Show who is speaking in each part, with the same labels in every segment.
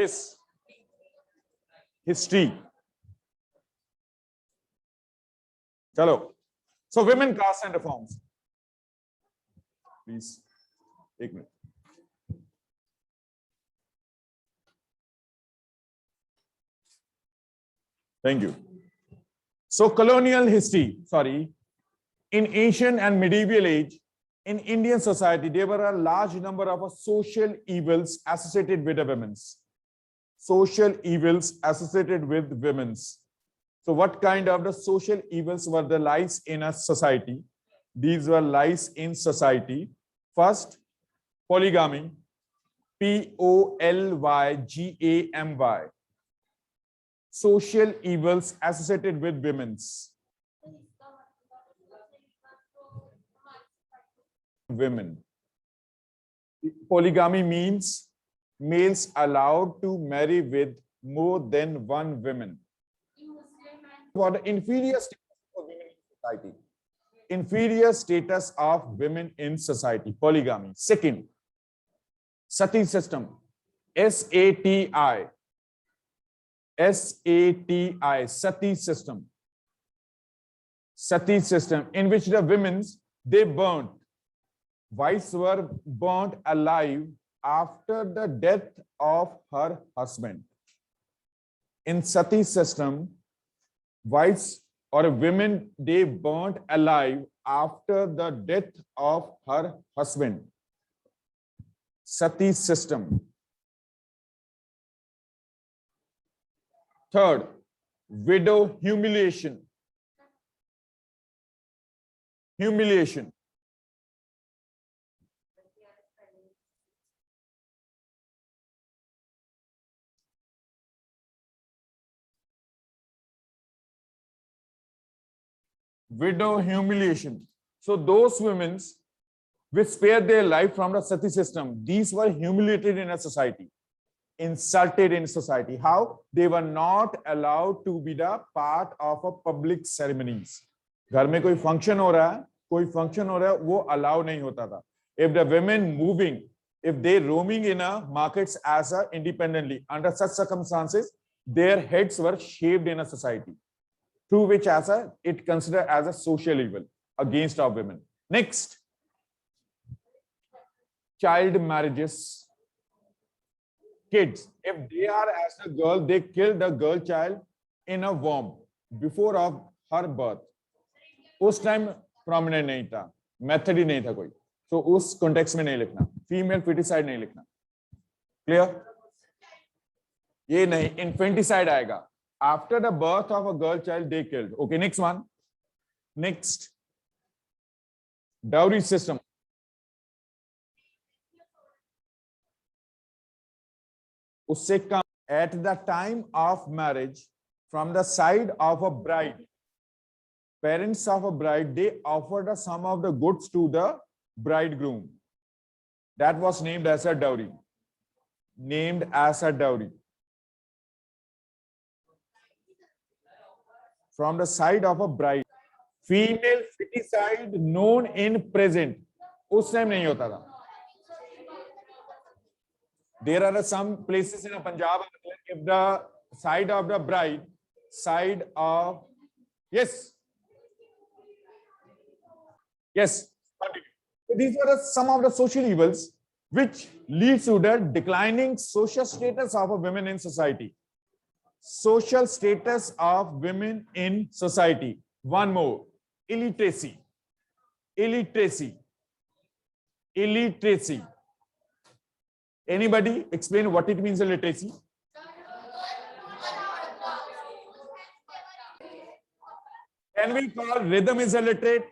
Speaker 1: Yes. History. Chalo. So women, caste and reforms. Please. Take minute. Thank you. So colonial history, in ancient and medieval age, in Indian society, there were a large number of social evils associated with the women's. Social evils associated with women's. So what kind of the social evils were the lies in a society? These were lies in society. First, polygamy, polygamy. Social evils associated with women's. Women. Polygamy means males allowed to marry with more than one woman. For the inferior status of women in society. Inferior status of women in society. Polygamy. Second, sati system. SATI. SATI, sati system. Sati system, in which the women, they burnt. Wives were burnt alive after the death of her husband. In sati system, wives or women, they burnt alive after the death of her husband. Sati system. Third, widow humiliation. Humiliation. Widow humiliation. So those women which spared their life from the sati system, these were humiliated in a society. Insulted in society. How? They were not allowed to be the part of a public ceremonies. घर में कोई function हो रहा है, वो allow नहीं होता था. If the women moving, if they roaming in a markets as a independently, under such circumstances, their heads were shaved in a society, through which it considered as a social evil against our women. Next, child marriages. Kids, if they are as a girl, they kill the girl child in a womb before of her birth. उस time prominent नहीं था, method ही नहीं था कोई, so उस context में नहीं लिखना. Female feticide नहीं लिखना. Clear? ये नहीं, infanticide आएगा. After the birth of a girl child, they killed. Okay, next one. Next, dowry system. उससे कम. At the time of marriage, from the side of a bride, parents of a bride, they offered some of the goods to the bridegroom. That was named as a dowry. Named as a dowry. From the side of a bride. Female feticide known in present. उस time नहीं होता था. There are some places in Punjab, if the side of the bride, side of, yes. Yes. So these are some of the social evils which leads to the declining social status of women in society. Social status of women in society. One more, illiteracy. Illiteracy. Illiteracy. Anybody explain what it means, illiteracy? Can we call rhythm is illiterate?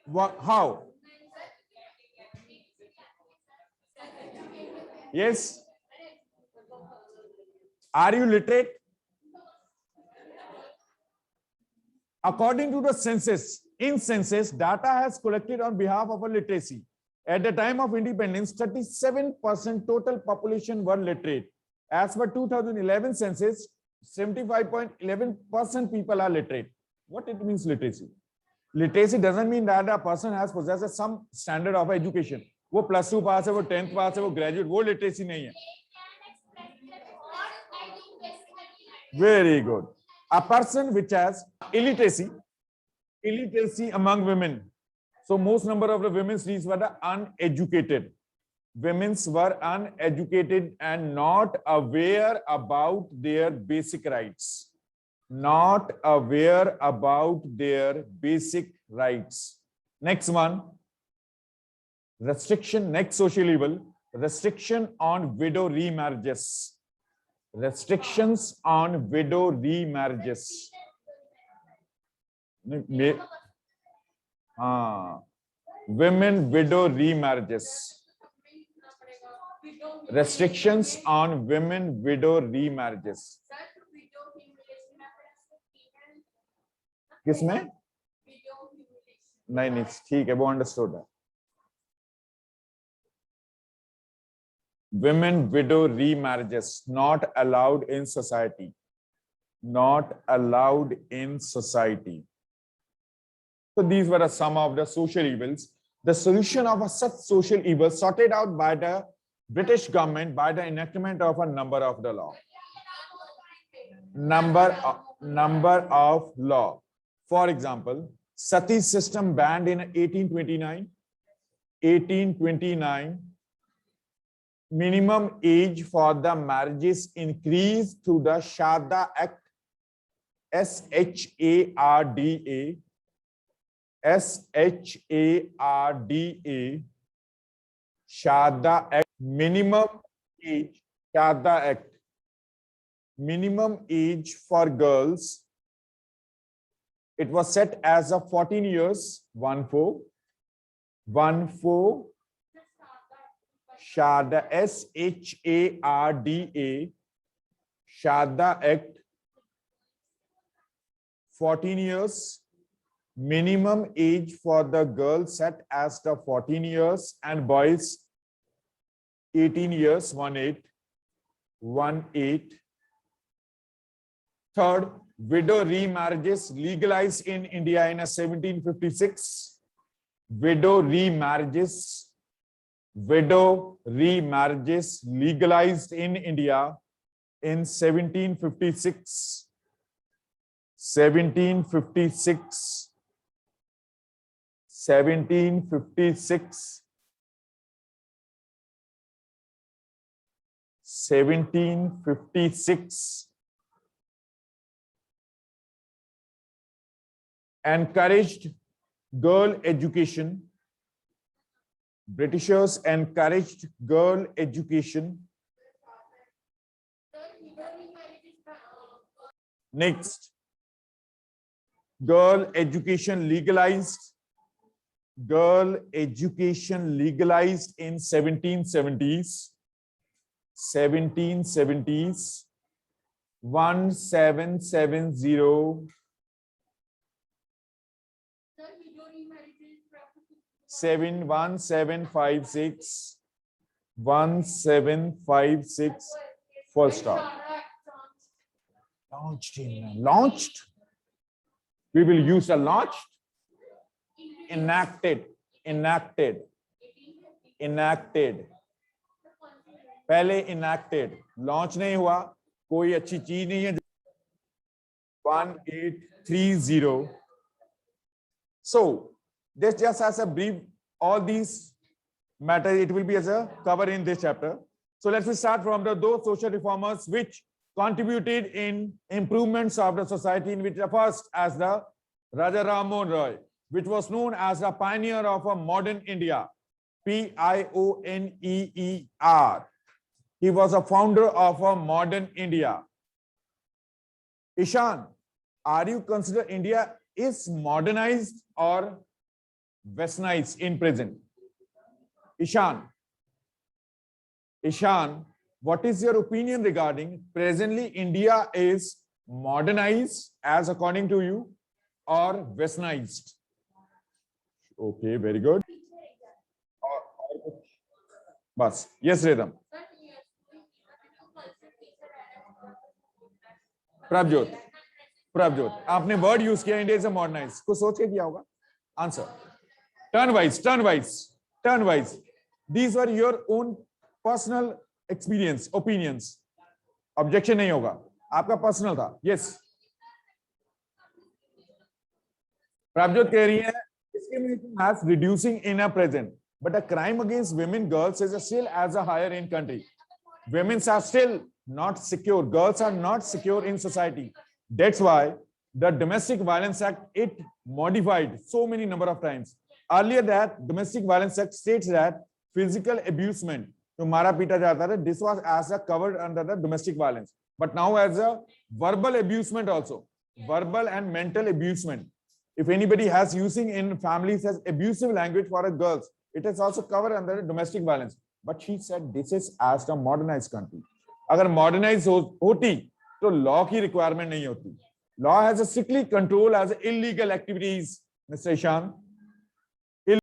Speaker 1: What, how? Yes. Are you literate? According to the census, in census, data has collected on behalf of a literacy. At the time of independence, 37% total population were literate. As per 2011 census, 75.11% people are literate. What it means literacy? Literacy doesn't mean that a person has possessed some standard of education. वो +2 पास है, वो 10th पास है, वो graduate, वो literacy नहीं है. Very good. A person which has illiteracy among women. So most number of the women's these were the uneducated. Women's were uneducated and not aware about their basic rights. Not aware about their basic rights. Next one. Restriction, next social evil. Restriction on widow remarriages. Restrictions on widow remarriages. Women widow remarriages. Restrictions on women widow remarriages. किसमें? नहीं, ठीक है, वो understood है. Women widow remarriages not allowed in society. Not allowed in society. So these were some of the social evils. The solution of such social evils sorted out by the British government by the enactment of a number of the law. Number of law. For example, Sati system banned in 1829. 1829. Minimum age for the marriages increased through the Sharda Act, SHARDA, SHARDA, Sharda Act, minimum age, Sharda Act, minimum age for girls, it was set as a 14 years, 14, Sharda, SHARDA, Sharda Act, 14 years, minimum age for the girls set as the 14 years and boys 18 years, 18. Third, widow remarriages legalized in India in 1756. Widow remarriages legalized in India in 1756. 1756. 1756. 1756. Encouraged girl education. Britishers encouraged girl education. Next, girl education legalized. Girl education legalized in 1770s. 1770s. 1770. 1756. 1756. First stop. Launched. We will use a launched. Enacted. पहले enacted. Launch नहीं हुआ. कोई अच्छी चीज नहीं है. 1830. So this just as a brief, all these matters, it will be as a cover in this chapter. So let's start from those social reformers which contributed in improvements of the society, in which the first as the Raja Ram Mohan Roy, which was known as the pioneer of a modern India, Pioneer. He was a founder of a modern India. Ishan, are you consider India is modernized or westernized in present? Ishan, what is your opinion regarding presently India is modernized as according to you or westernized? Okay, very good. Bas. Yes, Redam. Prabhjot, आपने word use किया India is modernise, कुछ सोच के किया होगा. Answer turn wise. These were your own personal experience, opinions. Objection नहीं होगा, आपका पर्सनल था. Yes. प्रभजोत कह रही है discrimination has reducing in a present, but a crime against women, girls is still as a higher in country. Women are still not secure. Girls are not secure in society. That's why the Domestic Violence Act, it modified so many number of times. Earlier that Domestic Violence Act states that physical abusement, तो मारा पीटा जाता था, this was as a covered under the domestic violence. But now as a verbal abusement also, verbal and mental abusement. If anybody has using in families as abusive language for a girls, it is also covered under domestic violence. But she said this is as the modernized country. अगर modernized होती तो law की requirement नहीं होती. Law has a strictly control as illegal activities, Mr. Ishan.